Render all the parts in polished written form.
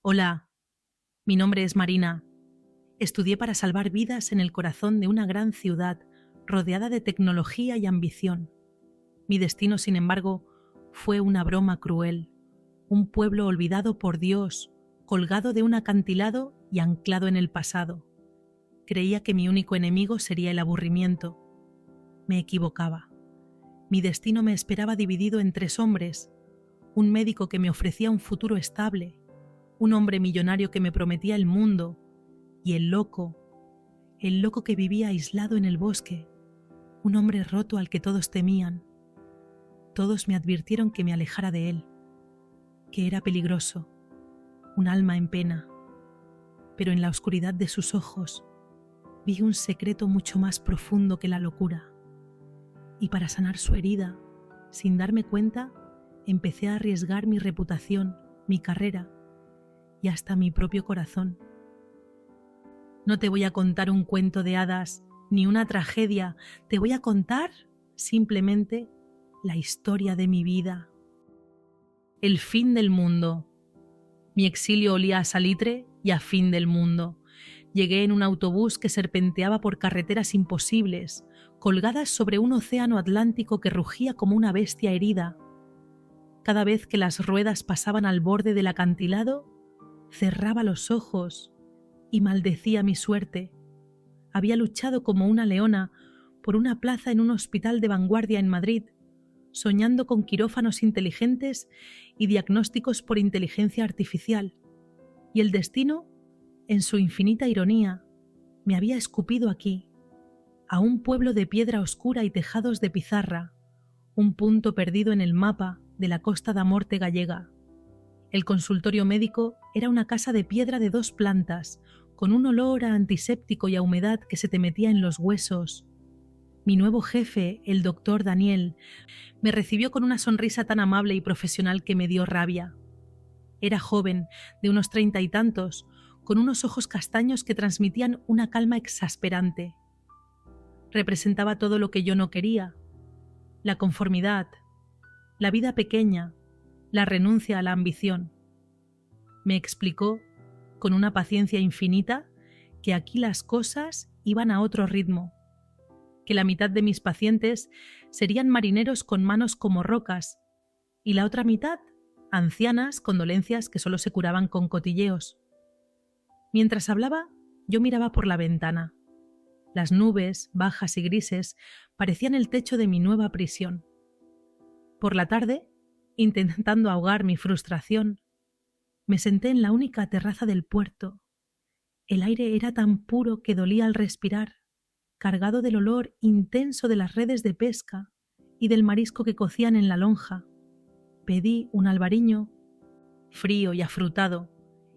Hola, mi nombre es Marina. Estudié para salvar vidas en el corazón de una gran ciudad rodeada de tecnología y ambición. Mi destino, sin embargo, fue una broma cruel, un pueblo olvidado por Dios, colgado de un acantilado y anclado en el pasado. Creía que mi único enemigo sería el aburrimiento. Me equivocaba. Mi destino me esperaba dividido en 3 hombres, un médico que me ofrecía un futuro estable, un hombre millonario que me prometía el mundo, y el loco que vivía aislado en el bosque, un hombre roto al que todos temían. Todos me advirtieron que me alejara de él, que era peligroso, un alma en pena, pero en la oscuridad de sus ojos vi un secreto mucho más profundo que la locura, y para sanar su herida, sin darme cuenta, empecé a arriesgar mi reputación, mi carrera y hasta mi propio corazón. No te voy a contar un cuento de hadas ni una tragedia, te voy a contar simplemente la historia de mi vida. El fin del mundo. Mi exilio olía a salitre y a fin del mundo. Llegué en un autobús que serpenteaba por carreteras imposibles, colgadas sobre un océano Atlántico que rugía como una bestia herida. Cada vez que las ruedas pasaban al borde del acantilado, cerraba los ojos y maldecía mi suerte. Había luchado como una leona por una plaza en un hospital de vanguardia en Madrid, soñando con quirófanos inteligentes y diagnósticos por inteligencia artificial. Y el destino, en su infinita ironía, me había escupido aquí, a un pueblo de piedra oscura y tejados de pizarra, un punto perdido en el mapa de la Costa da Morte gallega. El consultorio médico era una casa de piedra de 2 plantas, con un olor a antiséptico y a humedad que se te metía en los huesos. Mi nuevo jefe, el doctor Daniel, me recibió con una sonrisa tan amable y profesional que me dio rabia. Era joven, de unos 30 y tantos, con unos ojos castaños que transmitían una calma exasperante. Representaba todo lo que yo no quería: la conformidad, la vida pequeña, la renuncia a la ambición. Me explicó, con una paciencia infinita, que aquí las cosas iban a otro ritmo, que la mitad de mis pacientes serían marineros con manos como rocas y la otra mitad ancianas con dolencias que solo se curaban con cotilleos. Mientras hablaba, yo miraba por la ventana. Las nubes, bajas y grises, parecían el techo de mi nueva prisión. Por la tarde, intentando ahogar mi frustración, me senté en la única terraza del puerto. El aire era tan puro que dolía al respirar, cargado del olor intenso de las redes de pesca y del marisco que cocían en la lonja. Pedí un albariño, frío y afrutado,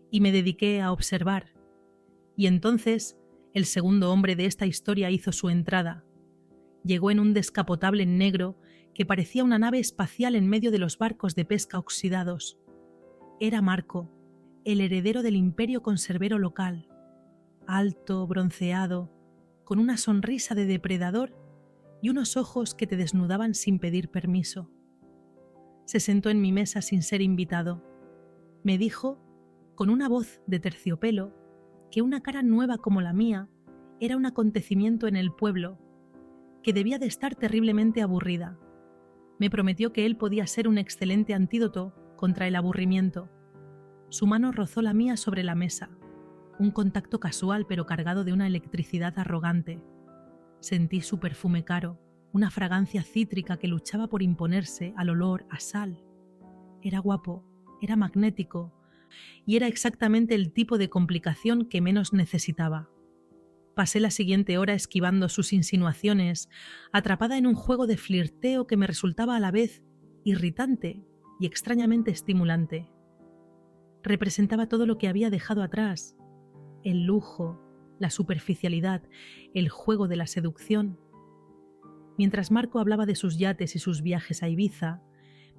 y me dediqué a observar. Y entonces el segundo hombre de esta historia hizo su entrada. Llegó en un descapotable negro que parecía una nave espacial en medio de los barcos de pesca oxidados. Era Marco, el heredero del imperio conservero local, alto, bronceado, con una sonrisa de depredador y unos ojos que te desnudaban sin pedir permiso. Se sentó en mi mesa sin ser invitado. Me dijo, con una voz de terciopelo, que una cara nueva como la mía era un acontecimiento en el pueblo, que debía de estar terriblemente aburrida. Me prometió que él podía ser un excelente antídoto contra el aburrimiento. Su mano rozó la mía sobre la mesa, un contacto casual pero cargado de una electricidad arrogante. Sentí su perfume caro, una fragancia cítrica que luchaba por imponerse al olor a sal. Era guapo, era magnético y era exactamente el tipo de complicación que menos necesitaba. Pasé la siguiente hora esquivando sus insinuaciones, atrapada en un juego de flirteo que me resultaba a la vez irritante y extrañamente estimulante. Representaba todo lo que había dejado atrás: el lujo, la superficialidad, el juego de la seducción. Mientras Marco hablaba de sus yates y sus viajes a Ibiza,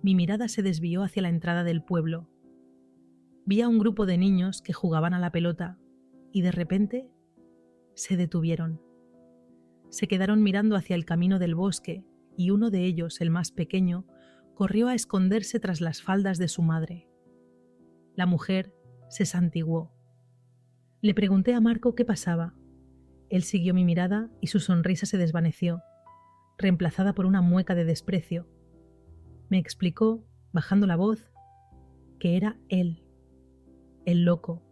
mi mirada se desvió hacia la entrada del pueblo. Vi a un grupo de niños que jugaban a la pelota y de repente se detuvieron. Se quedaron mirando hacia el camino del bosque y uno de ellos, el más pequeño, corrió a esconderse tras las faldas de su madre. La mujer, Se santiguó. Le pregunté a Marco qué pasaba. Él siguió mi mirada y su sonrisa se desvaneció, reemplazada por una mueca de desprecio. Me explicó, bajando la voz, que era él, el loco,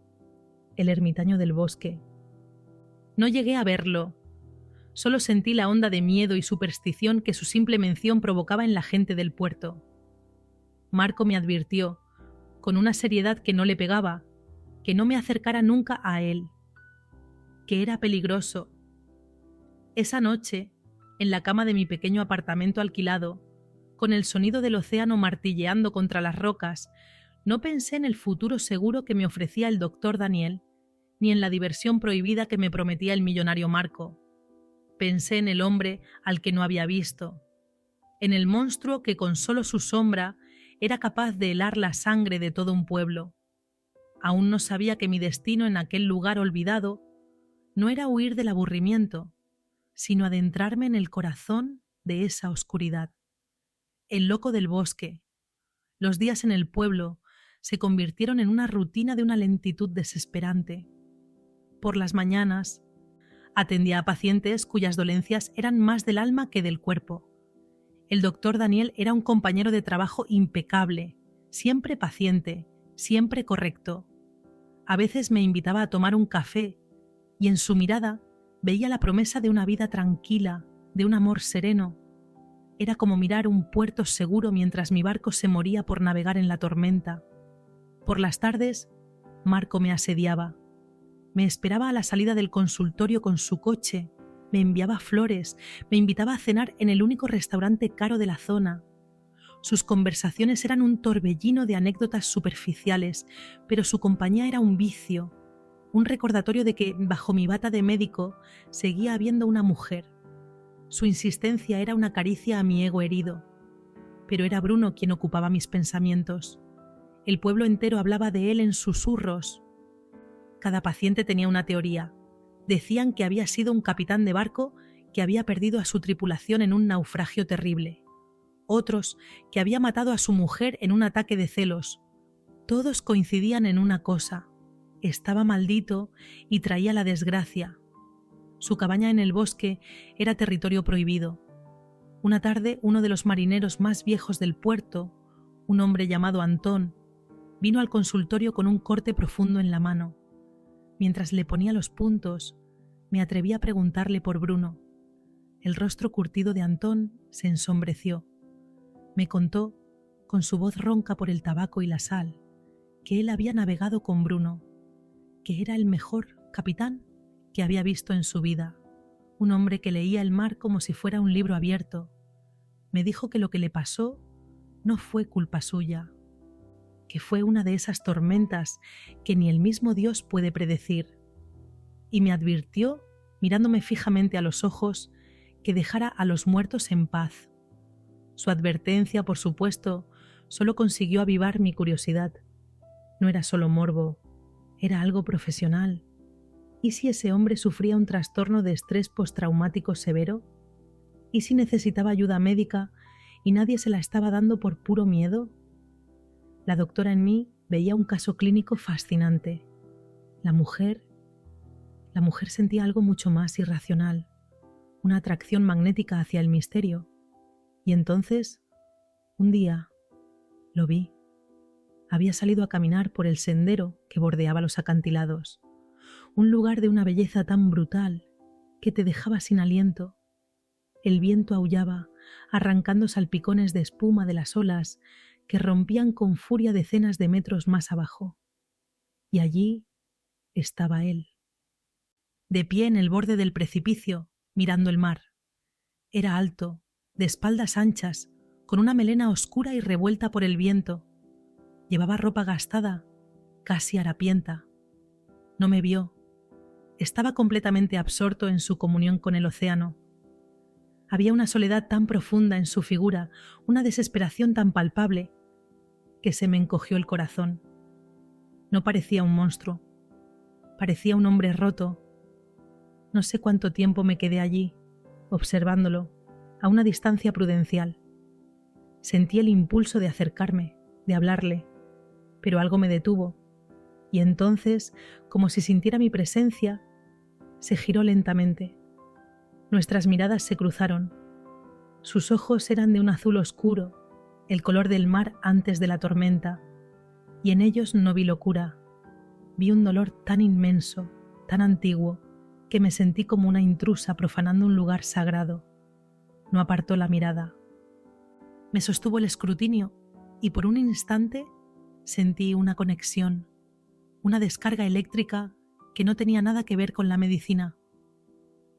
el ermitaño del bosque. No llegué a verlo. Solo sentí la onda de miedo y superstición que su simple mención provocaba en la gente del puerto. Marco me advirtió, con una seriedad que no le pegaba, que no me acercara nunca a él, que era peligroso. Esa noche, en la cama de mi pequeño apartamento alquilado, con el sonido del océano martilleando contra las rocas, no pensé en el futuro seguro que me ofrecía el doctor Daniel, ni en la diversión prohibida que me prometía el millonario Marco. Pensé en el hombre al que no había visto, en el monstruo que con solo su sombra era capaz de helar la sangre de todo un pueblo. Aún no sabía que mi destino en aquel lugar olvidado no era huir del aburrimiento, sino adentrarme en el corazón de esa oscuridad. El loco del bosque. Los días en el pueblo se convirtieron en una rutina de una lentitud desesperante. Por las mañanas, atendía a pacientes cuyas dolencias eran más del alma que del cuerpo. El doctor Daniel era un compañero de trabajo impecable, siempre paciente, siempre correcto. A veces me invitaba a tomar un café y en su mirada veía la promesa de una vida tranquila, de un amor sereno. Era como mirar un puerto seguro mientras mi barco se moría por navegar en la tormenta. Por las tardes, Marco me asediaba. Me esperaba a la salida del consultorio con su coche, me enviaba flores, me invitaba a cenar en el único restaurante caro de la zona. Sus conversaciones eran un torbellino de anécdotas superficiales, pero su compañía era un vicio, un recordatorio de que, bajo mi bata de médico, seguía habiendo una mujer. Su insistencia era una caricia a mi ego herido, pero era Bruno quien ocupaba mis pensamientos. El pueblo entero hablaba de él en susurros. Cada paciente tenía una teoría. Decían que había sido un capitán de barco que había perdido a su tripulación en un naufragio terrible. Otros que había matado a su mujer en un ataque de celos. Todos coincidían en una cosa: estaba maldito y traía la desgracia. Su cabaña en el bosque era territorio prohibido. Una tarde, uno de los marineros más viejos del puerto, un hombre llamado Antón, vino al consultorio con un corte profundo en la mano. Mientras le ponía los puntos, me atreví a preguntarle por Bruno. El rostro curtido de Antón se ensombreció. Me contó, con su voz ronca por el tabaco y la sal, que él había navegado con Bruno, que era el mejor capitán que había visto en su vida, un hombre que leía el mar como si fuera un libro abierto. Me dijo que lo que le pasó no fue culpa suya, que fue una de esas tormentas que ni el mismo Dios puede predecir, y me advirtió, mirándome fijamente a los ojos, que dejara a los muertos en paz. Su advertencia, por supuesto, solo consiguió avivar mi curiosidad. No era solo morbo, era algo profesional. ¿Y si ese hombre sufría un trastorno de estrés postraumático severo? ¿Y si necesitaba ayuda médica y nadie se la estaba dando por puro miedo? La doctora en mí veía un caso clínico fascinante. La mujer sentía algo mucho más irracional, una atracción magnética hacia el misterio. Y entonces, un día, lo vi. Había salido a caminar por el sendero que bordeaba los acantilados, un lugar de una belleza tan brutal que te dejaba sin aliento. El viento aullaba, arrancando salpicones de espuma de las olas que rompían con furia decenas de metros más abajo. Y allí estaba él, de pie en el borde del precipicio, mirando el mar. Era alto, de espaldas anchas, con una melena oscura y revuelta por el viento. Llevaba ropa gastada, casi harapienta. No me vio. Estaba completamente absorto en su comunión con el océano. Había una soledad tan profunda en su figura, una desesperación tan palpable, que se me encogió el corazón. No parecía un monstruo, parecía un hombre roto. No sé cuánto tiempo me quedé allí, observándolo, a una distancia prudencial. Sentí el impulso de acercarme, de hablarle, pero algo me detuvo. y entonces, como si sintiera mi presencia, se giró lentamente. Nuestras miradas se cruzaron. Sus ojos eran de un azul oscuro, el color del mar antes de la tormenta, y en ellos no vi locura. Vi un dolor tan inmenso, tan antiguo, que me sentí como una intrusa profanando un lugar sagrado. No apartó la mirada. Me sostuvo el escrutinio y por un instante sentí una conexión, una descarga eléctrica que no tenía nada que ver con la medicina.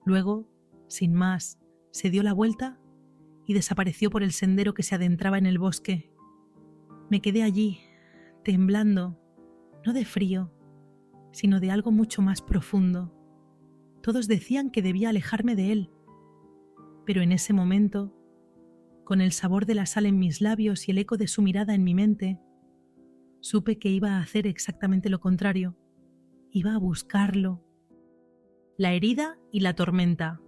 Luego, sin más, se dio la vuelta y desapareció por el sendero que se adentraba en el bosque. Me quedé allí, temblando, no de frío, sino de algo mucho más profundo. Todos decían que debía alejarme de él, pero en ese momento, con el sabor de la sal en mis labios y el eco de su mirada en mi mente, supe que iba a hacer exactamente lo contrario. Iba a buscarlo. La herida y la tormenta.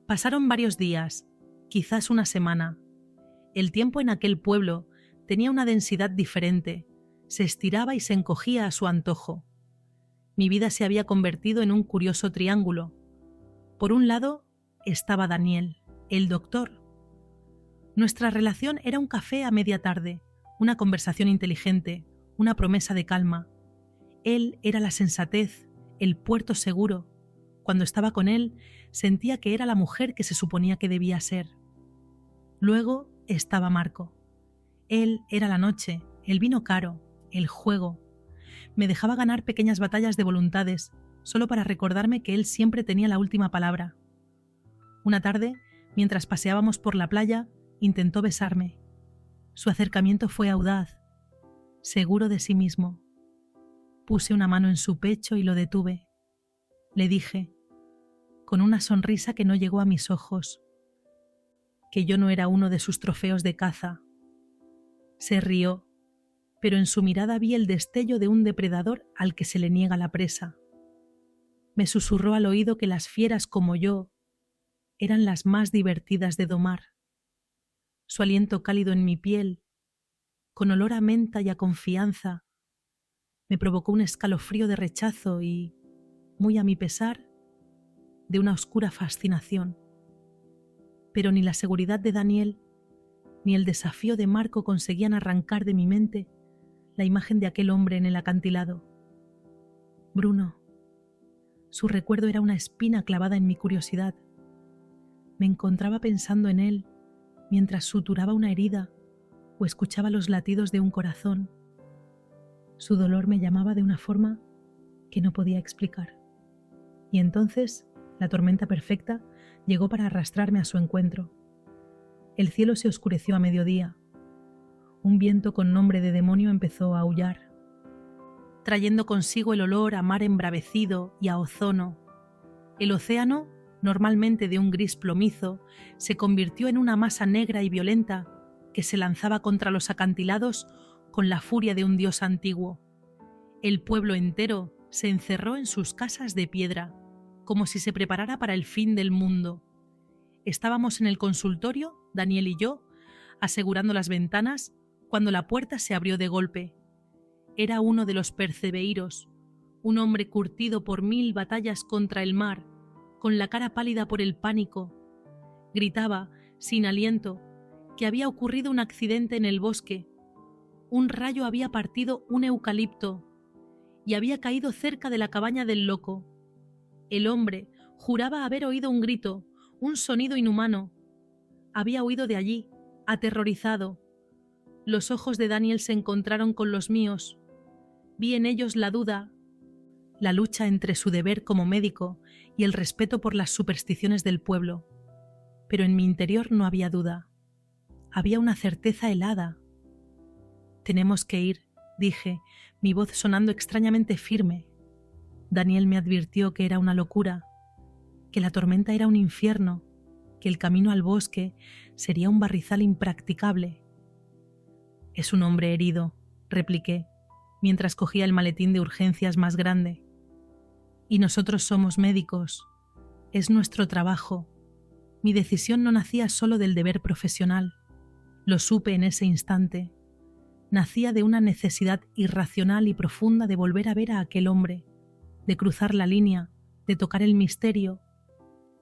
Pasaron varios días, quizás una semana. El tiempo en aquel pueblo tenía una densidad diferente, se estiraba y se encogía a su antojo. Mi vida se había convertido en un curioso triángulo. Por un lado estaba Daniel, el doctor. Nuestra relación era un café a media tarde, una conversación inteligente, una promesa de calma. Él era la sensatez, el puerto seguro. Cuando estaba con él, sentía que era la mujer que se suponía que debía ser. Luego estaba Marco. Él era la noche, el vino caro, el juego. Me dejaba ganar pequeñas batallas de voluntades, solo para recordarme que él siempre tenía la última palabra. Una tarde, mientras paseábamos por la playa, intentó besarme. Su acercamiento fue audaz, seguro de sí mismo. Puse una mano en su pecho y lo detuve. Le dije, con una sonrisa que no llegó a mis ojos, que yo no era uno de sus trofeos de caza. Se rió, pero en su mirada vi el destello de un depredador al que se le niega la presa. Me susurró al oído que las fieras como yo eran las más divertidas de domar. Su aliento cálido en mi piel, con olor a menta y a confianza, me provocó un escalofrío de rechazo y, muy a mi pesar, de una oscura fascinación. Pero ni la seguridad de Daniel ni el desafío de Marco conseguían arrancar de mi mente la imagen de aquel hombre en el acantilado. Bruno. Su recuerdo era una espina clavada en mi curiosidad. Me encontraba pensando en él mientras suturaba una herida o escuchaba los latidos de un corazón. Su dolor me llamaba de una forma que no podía explicar. Y entonces, la tormenta perfecta llegó para arrastrarme a su encuentro. El cielo se oscureció a mediodía. Un viento con nombre de demonio empezó a aullar, trayendo consigo el olor a mar embravecido y a ozono. El océano, normalmente de un gris plomizo, se convirtió en una masa negra y violenta que se lanzaba contra los acantilados con la furia de un dios antiguo. El pueblo entero se encerró en sus casas de piedra, como si se preparara para el fin del mundo. Estábamos en el consultorio, Daniel y yo, asegurando las ventanas, cuando la puerta se abrió de golpe. Era uno de los percebeiros, un hombre curtido por 1000 batallas contra el mar, con la cara pálida por el pánico. Gritaba, sin aliento, que había ocurrido un accidente en el bosque. Un rayo había partido un eucalipto y había caído cerca de la cabaña del loco. El hombre juraba haber oído un grito, un sonido inhumano. Había huido de allí, aterrorizado. Los ojos de Daniel se encontraron con los míos. Vi en ellos la duda, la lucha entre su deber como médico y el respeto por las supersticiones del pueblo. Pero en mi interior no había duda. Había una certeza helada. «Tenemos que ir», dije, mi voz sonando extrañamente firme. Daniel me advirtió que era una locura, que la tormenta era un infierno, que el camino al bosque sería un barrizal impracticable. «Es un hombre herido», repliqué, mientras cogía el maletín de urgencias más grande. «Y nosotros somos médicos. Es nuestro trabajo. Mi decisión no nacía solo del deber profesional. Lo supe en ese instante. nacía de una necesidad irracional y profunda de volver a ver a aquel hombre, de cruzar la línea, de tocar el misterio.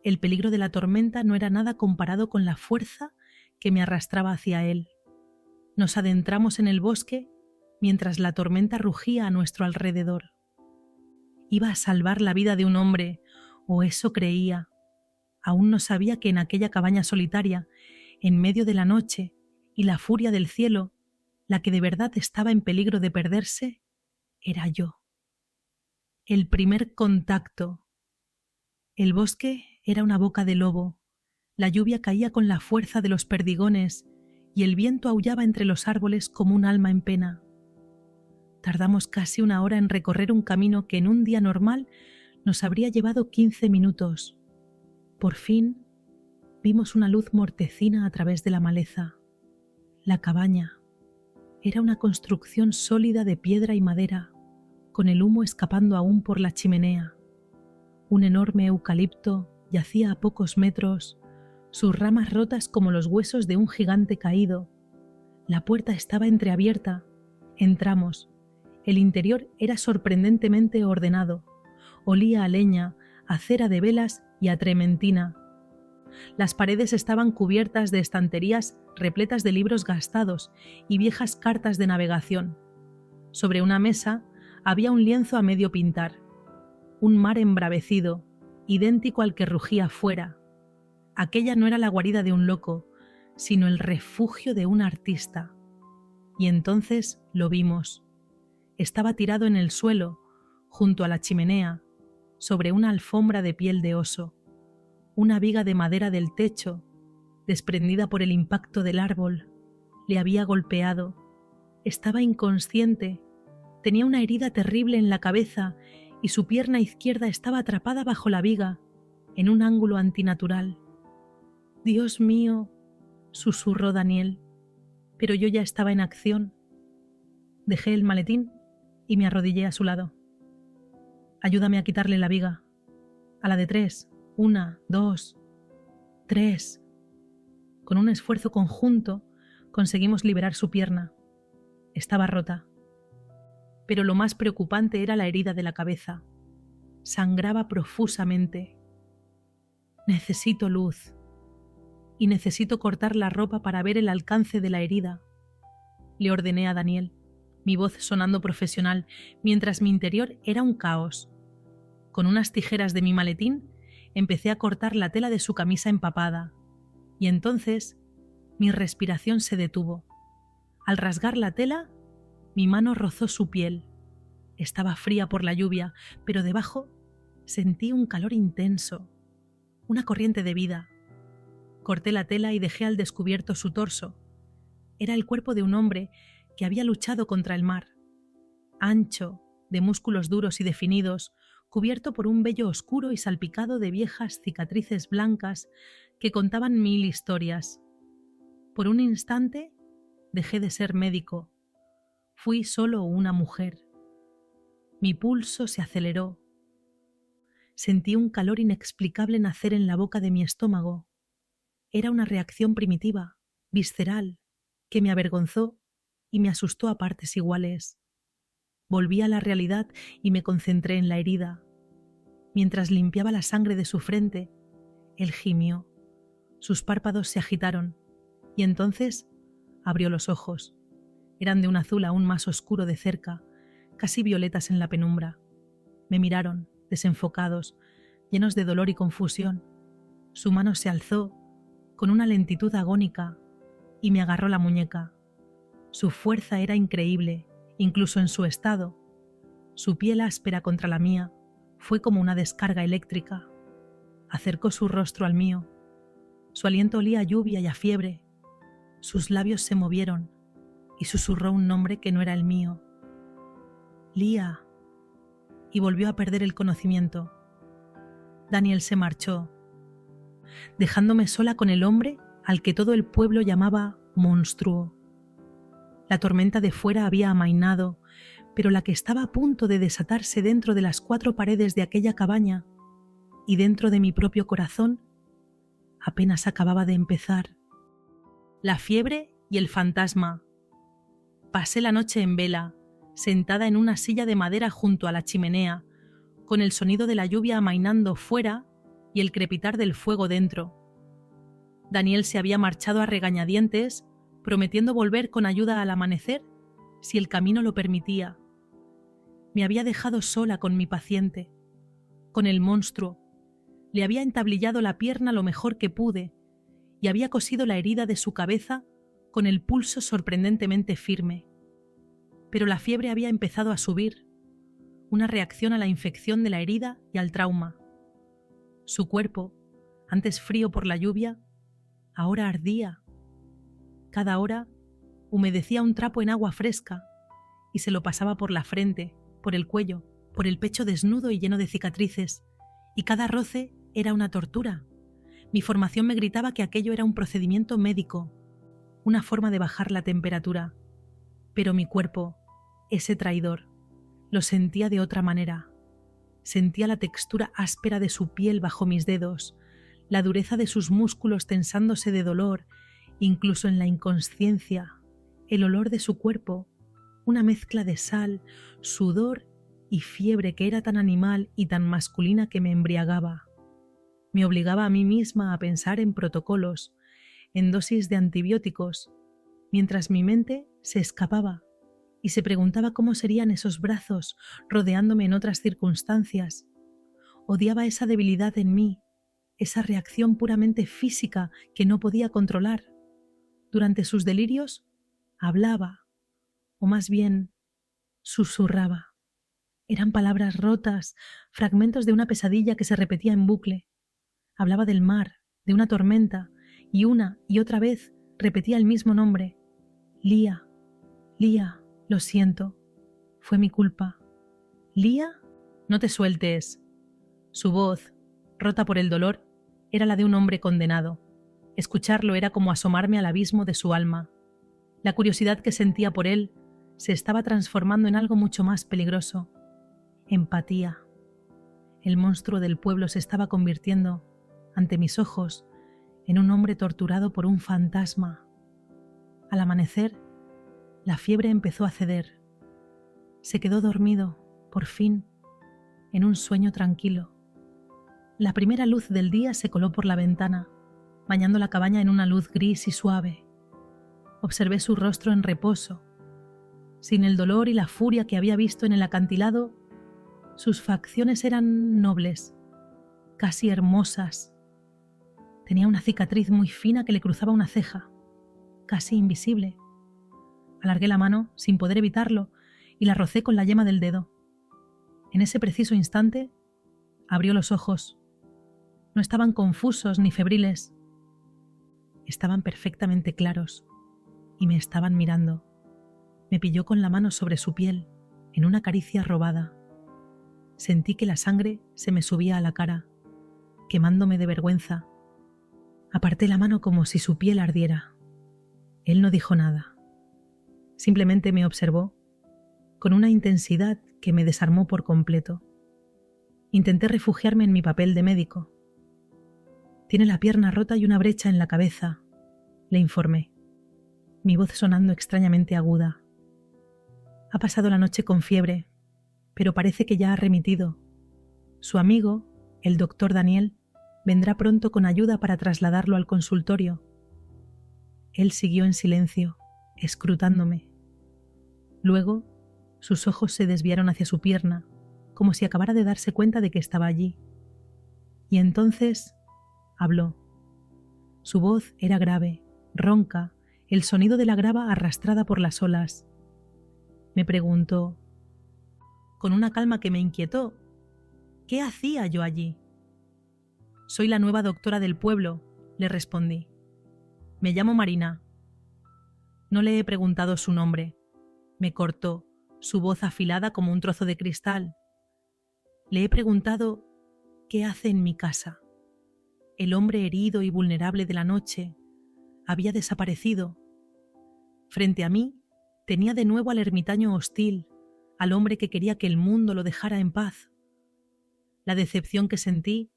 El peligro de la tormenta no era nada comparado con la fuerza que me arrastraba hacia él. Nos adentramos en el bosque mientras la tormenta rugía a nuestro alrededor. Iba a salvar la vida de un hombre, o eso creía. Aún no sabía que en aquella cabaña solitaria, en medio de la noche y la furia del cielo, la que de verdad estaba en peligro de perderse, era yo. El primer contacto. El bosque era una boca de lobo. La lluvia caía con la fuerza de los perdigones y el viento aullaba entre los árboles como un alma en pena. Tardamos casi una hora en recorrer un camino que en un día normal nos habría llevado 15 minutos. Por fin vimos una luz mortecina a través de la maleza. La cabaña era una construcción sólida de piedra y madera, con el humo escapando aún por la chimenea. Un enorme eucalipto yacía a pocos metros, sus ramas rotas como los huesos de un gigante caído. La puerta estaba entreabierta. Entramos. El interior era sorprendentemente ordenado. Olía a leña, a cera de velas y a trementina. Las paredes estaban cubiertas de estanterías repletas de libros gastados y viejas cartas de navegación. Sobre una mesa había un lienzo a medio pintar. Un mar embravecido, idéntico al que rugía fuera. Aquella no era la guarida de un loco, sino el refugio de un artista. Y entonces lo vimos. Estaba tirado en el suelo, junto a la chimenea, sobre una alfombra de piel de oso. Una viga de madera del techo, desprendida por el impacto del árbol, le había golpeado. Estaba inconsciente, tenía una herida terrible en la cabeza y su pierna izquierda estaba atrapada bajo la viga, en un ángulo antinatural. «Dios mío», susurró Daniel, pero yo ya estaba en acción. Dejé el maletín y me arrodillé a su lado. «Ayúdame a quitarle la viga. A la de 3. 1, 2, 3. Con un esfuerzo conjunto conseguimos liberar su pierna. Estaba rota. Pero lo más preocupante era la herida de la cabeza. Sangraba profusamente. «Necesito luz. Y necesito cortar la ropa para ver el alcance de la herida», le ordené a Daniel, mi voz sonando profesional, mientras mi interior era un caos. Con unas tijeras de mi maletín empecé a cortar la tela de su camisa empapada, y entonces mi respiración se detuvo. Al rasgar la tela, mi mano rozó su piel. Estaba fría por la lluvia, pero debajo sentí un calor intenso, una corriente de vida. Corté la tela y dejé al descubierto su torso. Era el cuerpo de un hombre que había luchado contra el mar. Ancho, de músculos duros y definidos, cubierto por un vello oscuro y salpicado de viejas cicatrices blancas que contaban 1000 historias. Por un instante dejé de ser médico. Fui solo una mujer. Mi pulso se aceleró. Sentí un calor inexplicable nacer en la boca de mi estómago. Era una reacción primitiva, visceral, que me avergonzó y me asustó a partes iguales. Volví a la realidad y me concentré en la herida. Mientras limpiaba la sangre de su frente, él gimió. Sus párpados se agitaron y entonces abrió los ojos. Eran de un azul aún más oscuro de cerca, casi violetas en la penumbra. Me miraron, desenfocados, llenos de dolor y confusión. Su mano se alzó con una lentitud agónica y me agarró la muñeca. Su fuerza era increíble, incluso en su estado. Su piel áspera contra la mía fue como una descarga eléctrica. Acercó su rostro al mío. Su aliento olía a lluvia y a fiebre. Sus labios se movieron y susurró un nombre que no era el mío. «Lía», y volvió a perder el conocimiento. Daniel se marchó, dejándome sola con el hombre al que todo el pueblo llamaba monstruo. La tormenta de fuera había amainado, pero la que estaba a punto de desatarse dentro de las 4 paredes de aquella cabaña y dentro de mi propio corazón apenas acababa de empezar. La fiebre y el fantasma. Pasé la noche en vela, sentada en una silla de madera junto a la chimenea, con el sonido de la lluvia amainando fuera y el crepitar del fuego dentro. Daniel se había marchado a regañadientes, prometiendo volver con ayuda al amanecer si el camino lo permitía. Me había dejado sola con mi paciente, con el monstruo. Le había entablillado la pierna lo mejor que pude y había cosido la herida de su cabeza con el pulso sorprendentemente firme. Pero la fiebre había empezado a subir, una reacción a la infección de la herida y al trauma. Su cuerpo, antes frío por la lluvia, ahora ardía. Cada hora humedecía un trapo en agua fresca y se lo pasaba por la frente, por el cuello, por el pecho desnudo y lleno de cicatrices, y cada roce era una tortura. Mi formación me gritaba que aquello era un procedimiento médico, una forma de bajar la temperatura, pero mi cuerpo, ese traidor, lo sentía de otra manera. Sentía la textura áspera de su piel bajo mis dedos, la dureza de sus músculos tensándose de dolor, incluso en la inconsciencia, el olor de su cuerpo, una mezcla de sal, sudor y fiebre que era tan animal y tan masculina que me embriagaba. Me obligaba a mí misma a pensar en protocolos, en dosis de antibióticos, mientras mi mente se escapaba y se preguntaba cómo serían esos brazos rodeándome en otras circunstancias. Odiaba esa debilidad en mí, esa reacción puramente física que no podía controlar. Durante sus delirios hablaba, o más bien susurraba. Eran palabras rotas, fragmentos de una pesadilla que se repetía en bucle. Hablaba del mar, de una tormenta, y una y otra vez repetía el mismo nombre. Lía, Lía, lo siento, fue mi culpa. ¿Lía? No te sueltes. Su voz, rota por el dolor, era la de un hombre condenado. Escucharlo era como asomarme al abismo de su alma. La curiosidad que sentía por él se estaba transformando en algo mucho más peligroso. Empatía. El monstruo del pueblo se estaba convirtiendo, ante mis ojos, en un hombre torturado por un fantasma. Al amanecer, la fiebre empezó a ceder. Se quedó dormido, por fin, en un sueño tranquilo. La primera luz del día se coló por la ventana, bañando la cabaña en una luz gris y suave. Observé su rostro en reposo. Sin el dolor y la furia que había visto en el acantilado, sus facciones eran nobles, casi hermosas. Tenía una cicatriz muy fina que le cruzaba una ceja, casi invisible. Alargué la mano, sin poder evitarlo, y la rocé con la yema del dedo. En ese preciso instante, abrió los ojos. No estaban confusos ni febriles. Estaban perfectamente claros, y me estaban mirando. Me pilló con la mano sobre su piel, en una caricia robada. Sentí que la sangre se me subía a la cara, quemándome de vergüenza. Aparté la mano como si su piel ardiera. Él no dijo nada. Simplemente me observó, con una intensidad que me desarmó por completo. Intenté refugiarme en mi papel de médico. Tiene la pierna rota y una brecha en la cabeza, le informé, mi voz sonando extrañamente aguda. Ha pasado la noche con fiebre, pero parece que ya ha remitido. Su amigo, el doctor Daniel, vendrá pronto con ayuda para trasladarlo al consultorio. Él siguió en silencio, escrutándome. Luego, sus ojos se desviaron hacia su pierna, como si acabara de darse cuenta de que estaba allí. Y entonces habló. Su voz era grave, ronca, el sonido de la grava arrastrada por las olas. Me preguntó, con una calma que me inquietó, ¿qué hacía yo allí? Soy la nueva doctora del pueblo, le respondí. Me llamo Marina. No le he preguntado su nombre. Me cortó, su voz afilada como un trozo de cristal. Le he preguntado qué hace en mi casa. El hombre herido y vulnerable de la noche había desaparecido. Frente a mí tenía de nuevo al ermitaño hostil, al hombre que quería que el mundo lo dejara en paz. La decepción que sentí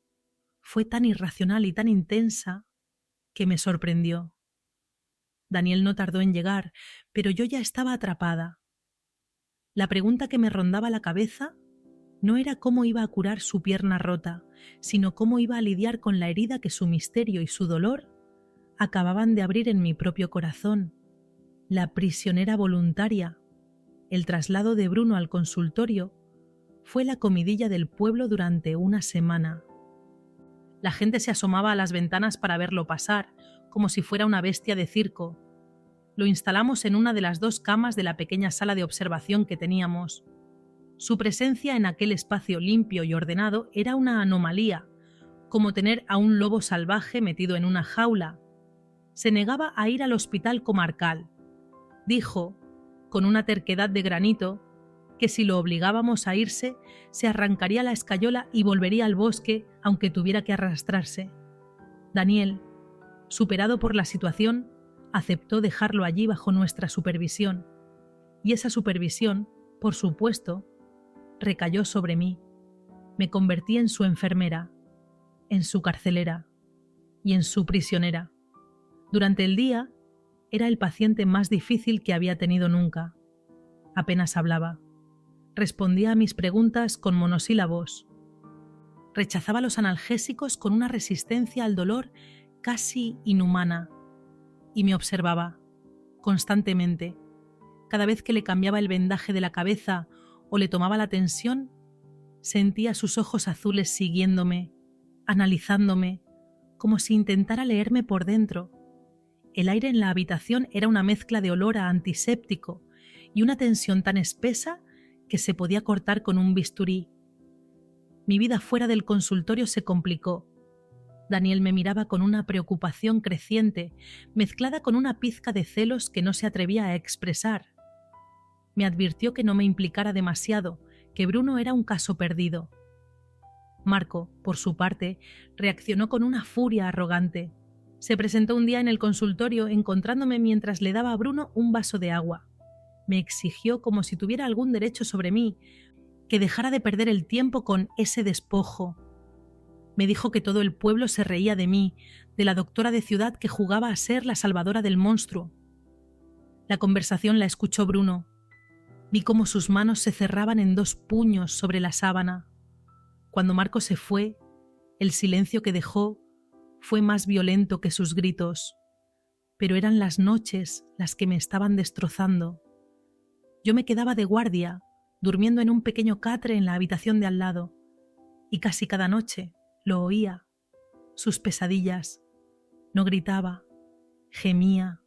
fue tan irracional y tan intensa que me sorprendió. Daniel no tardó en llegar, pero yo ya estaba atrapada. La pregunta que me rondaba la cabeza no era cómo iba a curar su pierna rota, sino cómo iba a lidiar con la herida que su misterio y su dolor acababan de abrir en mi propio corazón. La prisionera voluntaria. El traslado de Bruno al consultorio fue la comidilla del pueblo durante una semana. La gente se asomaba a las ventanas para verlo pasar, como si fuera una bestia de circo. Lo instalamos en una de las 2 camas de la pequeña sala de observación que teníamos. Su presencia en aquel espacio limpio y ordenado era una anomalía, como tener a un lobo salvaje metido en una jaula. Se negaba a ir al hospital comarcal. Dijo, con una terquedad de granito, que si lo obligábamos a irse, se arrancaría la escayola y volvería al bosque, aunque tuviera que arrastrarse. Daniel, superado por la situación, aceptó dejarlo allí bajo nuestra supervisión, y esa supervisión, por supuesto, recayó sobre mí. Me convertí en su enfermera, en su carcelera y en su prisionera. Durante el día, era el paciente más difícil que había tenido nunca. Apenas hablaba. Respondía a mis preguntas con monosílabos. Rechazaba los analgésicos con una resistencia al dolor casi inhumana. Y me observaba, constantemente. Cada vez que le cambiaba el vendaje de la cabeza o le tomaba la tensión, sentía sus ojos azules siguiéndome, analizándome, como si intentara leerme por dentro. El aire en la habitación era una mezcla de olor a antiséptico y una tensión tan espesa que se podía cortar con un bisturí. Mi vida fuera del consultorio se complicó. Daniel me miraba con una preocupación creciente, mezclada con una pizca de celos que no se atrevía a expresar. Me advirtió que no me implicara demasiado, que Bruno era un caso perdido. Marco, por su parte, reaccionó con una furia arrogante. Se presentó un día en el consultorio encontrándome mientras le daba a Bruno un vaso de agua. Me exigió como si tuviera algún derecho sobre mí, que dejara de perder el tiempo con ese despojo. Me dijo que todo el pueblo se reía de mí, de la doctora de ciudad que jugaba a ser la salvadora del monstruo. La conversación la escuchó Bruno. Vi cómo sus manos se cerraban en 2 puños sobre la sábana. Cuando Marco se fue, el silencio que dejó fue más violento que sus gritos, pero eran las noches las que me estaban destrozando. Yo me quedaba de guardia, durmiendo en un pequeño catre en la habitación de al lado, y casi cada noche lo oía, sus pesadillas. No gritaba, gemía,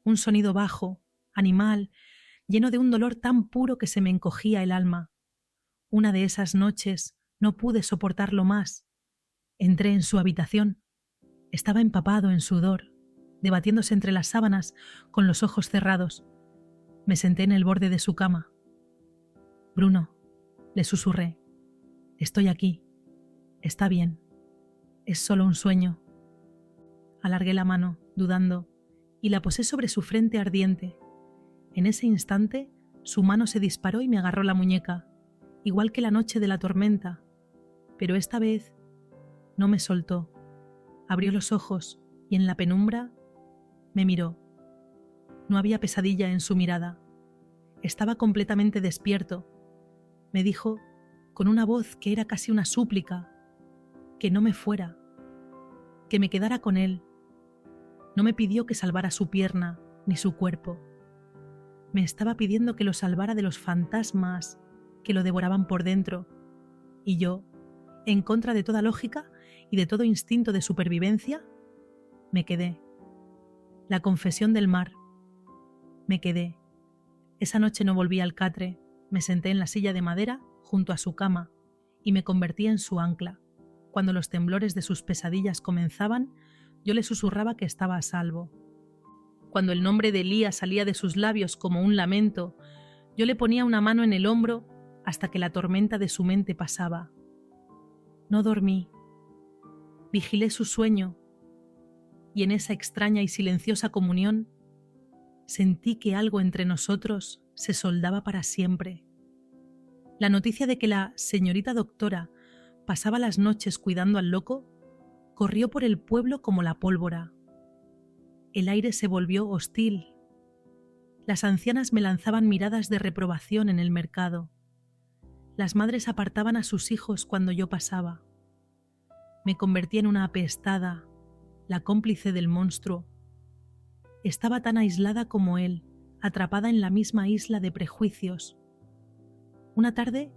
un sonido bajo, animal, lleno de un dolor tan puro que se me encogía el alma. Una de esas noches no pude soportarlo más. Entré en su habitación. Estaba empapado en sudor, debatiéndose entre las sábanas con los ojos cerrados. Me senté en el borde de su cama. «Bruno», le susurré, «estoy aquí. Está bien. Es solo un sueño». Alargué la mano, dudando, y la posé sobre su frente ardiente. En ese instante, su mano se disparó y me agarró la muñeca, igual que la noche de la tormenta, pero esta vez no me soltó. Abrió los ojos y en la penumbra me miró. No había pesadilla en su mirada. Estaba completamente despierto. Me dijo, con una voz que era casi una súplica, que no me fuera, que me quedara con él. No me pidió que salvara su pierna ni su cuerpo. Me estaba pidiendo que lo salvara de los fantasmas que lo devoraban por dentro. Y yo, en contra de toda lógica y de todo instinto de supervivencia, me quedé. La confesión del mar. Me quedé. Esa noche no volví al catre. Me senté en la silla de madera junto a su cama y me convertí en su ancla. Cuando los temblores de sus pesadillas comenzaban, yo le susurraba que estaba a salvo. Cuando el nombre de Elías salía de sus labios como un lamento, yo le ponía una mano en el hombro hasta que la tormenta de su mente pasaba. No dormí. Vigilé su sueño y en esa extraña y silenciosa comunión sentí que algo entre nosotros se soldaba para siempre. La noticia de que la señorita doctora pasaba las noches cuidando al loco corrió por el pueblo como la pólvora. El aire se volvió hostil. Las ancianas me lanzaban miradas de reprobación en el mercado. Las madres apartaban a sus hijos cuando yo pasaba. Me convertí en una apestada, la cómplice del monstruo. Estaba tan aislada como él, atrapada en la misma isla de prejuicios. Una tarde,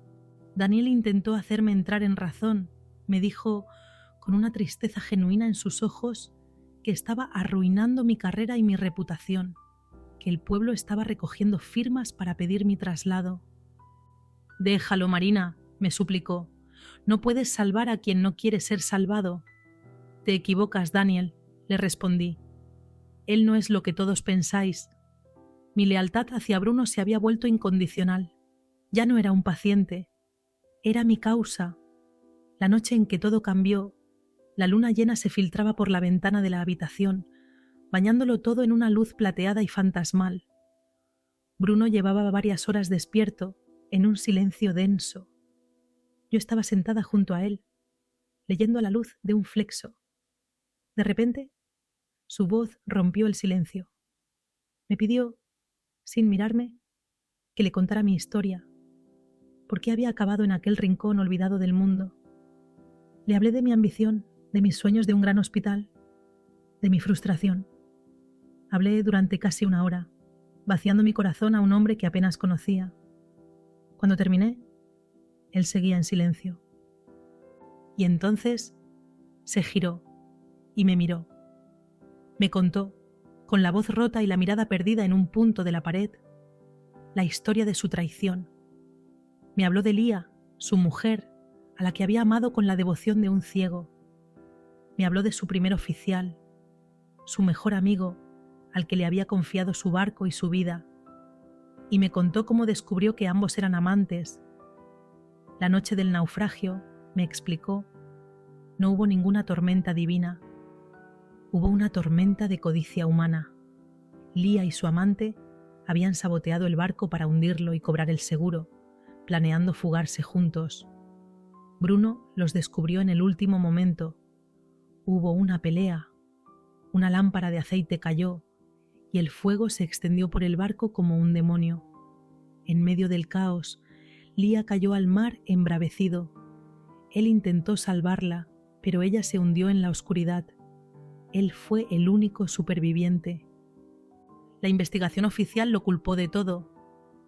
Daniel intentó hacerme entrar en razón. Me dijo, con una tristeza genuina en sus ojos, que estaba arruinando mi carrera y mi reputación, que el pueblo estaba recogiendo firmas para pedir mi traslado. «Déjalo, Marina», me suplicó. «No puedes salvar a quien no quiere ser salvado». «Te equivocas, Daniel», le respondí. «Él no es lo que todos pensáis». Mi lealtad hacia Bruno se había vuelto incondicional. Ya no era un paciente. Era mi causa. La noche en que todo cambió, la luna llena se filtraba por la ventana de la habitación, bañándolo todo en una luz plateada y fantasmal. Bruno llevaba varias horas despierto, en un silencio denso. Yo estaba sentada junto a él, leyendo a la luz de un flexo. De repente, su voz rompió el silencio. Me pidió, sin mirarme, que le contara mi historia, por qué había acabado en aquel rincón olvidado del mundo. Le hablé de mi ambición, de mis sueños de un gran hospital, de mi frustración. Hablé durante casi una hora, vaciando mi corazón a un hombre que apenas conocía. Cuando terminé, él seguía en silencio. Y entonces se giró y me miró. Me contó, con la voz rota y la mirada perdida en un punto de la pared, la historia de su traición. Me habló de Lía, su mujer, a la que había amado con la devoción de un ciego. Me habló de su primer oficial, su mejor amigo, al que le había confiado su barco y su vida, y me contó cómo descubrió que ambos eran amantes. La noche del naufragio, me explicó, no hubo ninguna tormenta divina. Hubo una tormenta de codicia humana. Lía y su amante habían saboteado el barco para hundirlo y cobrar el seguro, planeando fugarse juntos. Bruno los descubrió en el último momento. Hubo una pelea. Una lámpara de aceite cayó y el fuego se extendió por el barco como un demonio. En medio del caos, Lía cayó al mar embravecido. Él intentó salvarla, pero ella se hundió en la oscuridad. Él fue el único superviviente. La investigación oficial lo culpó de todo,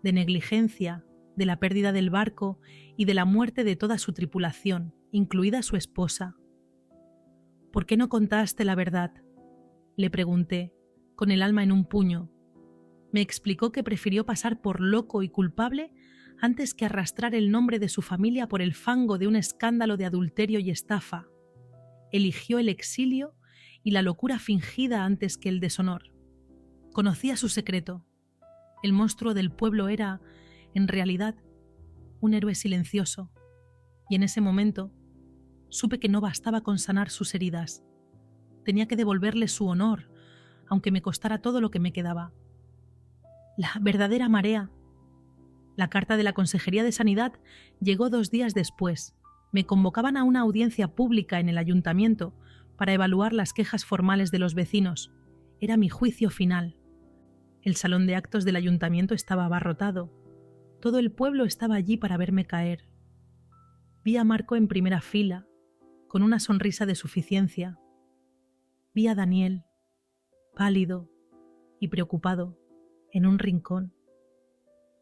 de negligencia, de la pérdida del barco y de la muerte de toda su tripulación, incluida su esposa. ¿Por qué no contaste la verdad?, le pregunté, con el alma en un puño. Me explicó que prefirió pasar por loco y culpable antes que arrastrar el nombre de su familia por el fango de un escándalo de adulterio y estafa. Eligió el exilio y la locura fingida antes que el deshonor. Conocía su secreto. El monstruo del pueblo era, en realidad, un héroe silencioso, y en ese momento supe que no bastaba con sanar sus heridas. Tenía que devolverle su honor, aunque me costara todo lo que me quedaba. La verdadera marea. La carta de la Consejería de Sanidad llegó 2 días después. Me convocaban a una audiencia pública en el ayuntamiento para evaluar las quejas formales de los vecinos. Era mi juicio final. El salón de actos del ayuntamiento estaba abarrotado. Todo el pueblo estaba allí para verme caer. Vi a Marco en primera fila, con una sonrisa de suficiencia. Vi a Daniel, pálido y preocupado, en un rincón.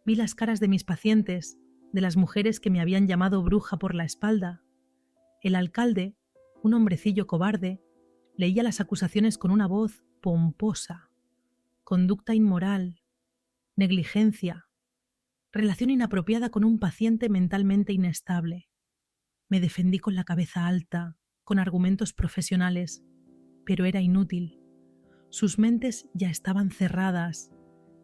Vi las caras de mis pacientes, de las mujeres que me habían llamado bruja por la espalda. El alcalde, un hombrecillo cobarde, leía las acusaciones con una voz pomposa. Conducta inmoral, negligencia, relación inapropiada con un paciente mentalmente inestable. Me defendí con la cabeza alta, con argumentos profesionales, pero era inútil. Sus mentes ya estaban cerradas.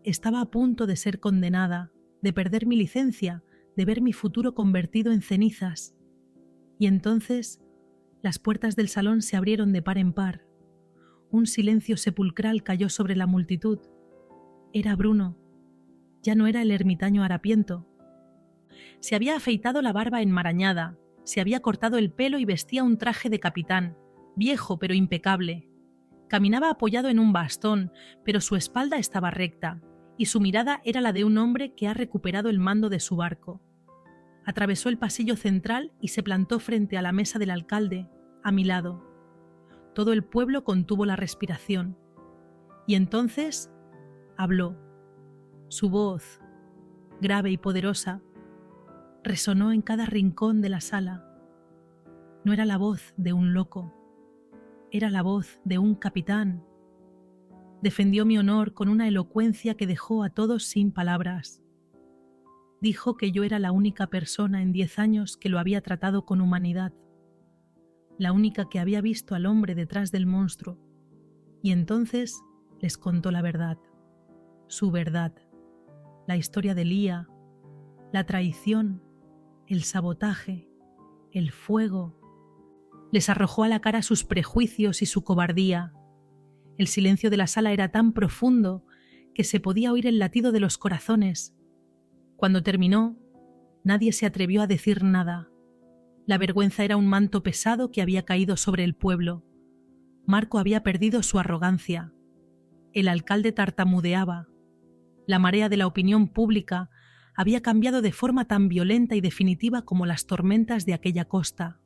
Estaba a punto de ser condenada, de perder mi licencia, de ver mi futuro convertido en cenizas. Y entonces las puertas del salón se abrieron de par en par. Un silencio sepulcral cayó sobre la multitud. Era Bruno. Ya no era el ermitaño harapiento. Se había afeitado la barba enmarañada, se había cortado el pelo y vestía un traje de capitán, viejo pero impecable. Caminaba apoyado en un bastón, pero su espalda estaba recta, y su mirada era la de un hombre que ha recuperado el mando de su barco. Atravesó el pasillo central y se plantó frente a la mesa del alcalde, a mi lado. Todo el pueblo contuvo la respiración. Y entonces habló. Su voz, grave y poderosa, resonó en cada rincón de la sala. No era la voz de un loco, era la voz de un capitán. Defendió mi honor con una elocuencia que dejó a todos sin palabras. Dijo que yo era la única persona en 10 años que lo había tratado con humanidad, la única que había visto al hombre detrás del monstruo, y entonces les contó la verdad, su verdad, la historia de Lía, la traición, el sabotaje, el fuego. Les arrojó a la cara sus prejuicios y su cobardía. El silencio de la sala era tan profundo que se podía oír el latido de los corazones. Cuando terminó, nadie se atrevió a decir nada. La vergüenza era un manto pesado que había caído sobre el pueblo. Marco había perdido su arrogancia. El alcalde tartamudeaba. La marea de la opinión pública había cambiado de forma tan violenta y definitiva como las tormentas de aquella costa.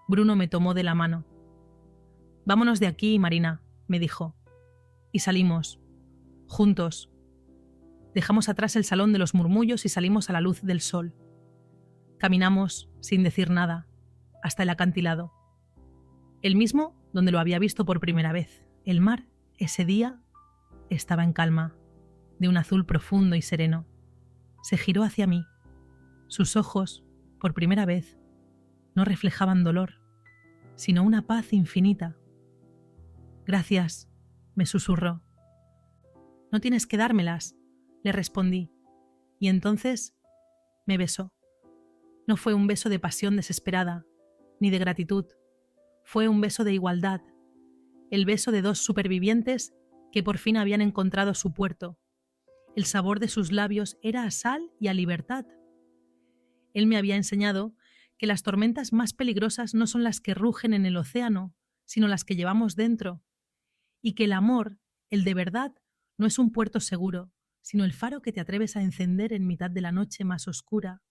Bruno me tomó de la mano. «Vámonos de aquí, Marina», me dijo. Y salimos, juntos. Dejamos atrás el salón de los murmullos y salimos a la luz del sol. Caminamos, sin decir nada, hasta el acantilado. El mismo donde lo había visto por primera vez. El mar, ese día, estaba en calma, de un azul profundo y sereno. Se giró hacia mí. Sus ojos, por primera vez, no reflejaban dolor, sino una paz infinita. «Gracias», me susurró. «No tienes que dármelas», le respondí, y entonces me besó. No fue un beso de pasión desesperada, ni de gratitud. Fue un beso de igualdad, el beso de dos supervivientes que por fin habían encontrado su puerto. El sabor de sus labios era a sal y a libertad. Él me había enseñado que las tormentas más peligrosas no son las que rugen en el océano, sino las que llevamos dentro, y que el amor, el de verdad, no es un puerto seguro, sino el faro que te atreves a encender en mitad de la noche más oscura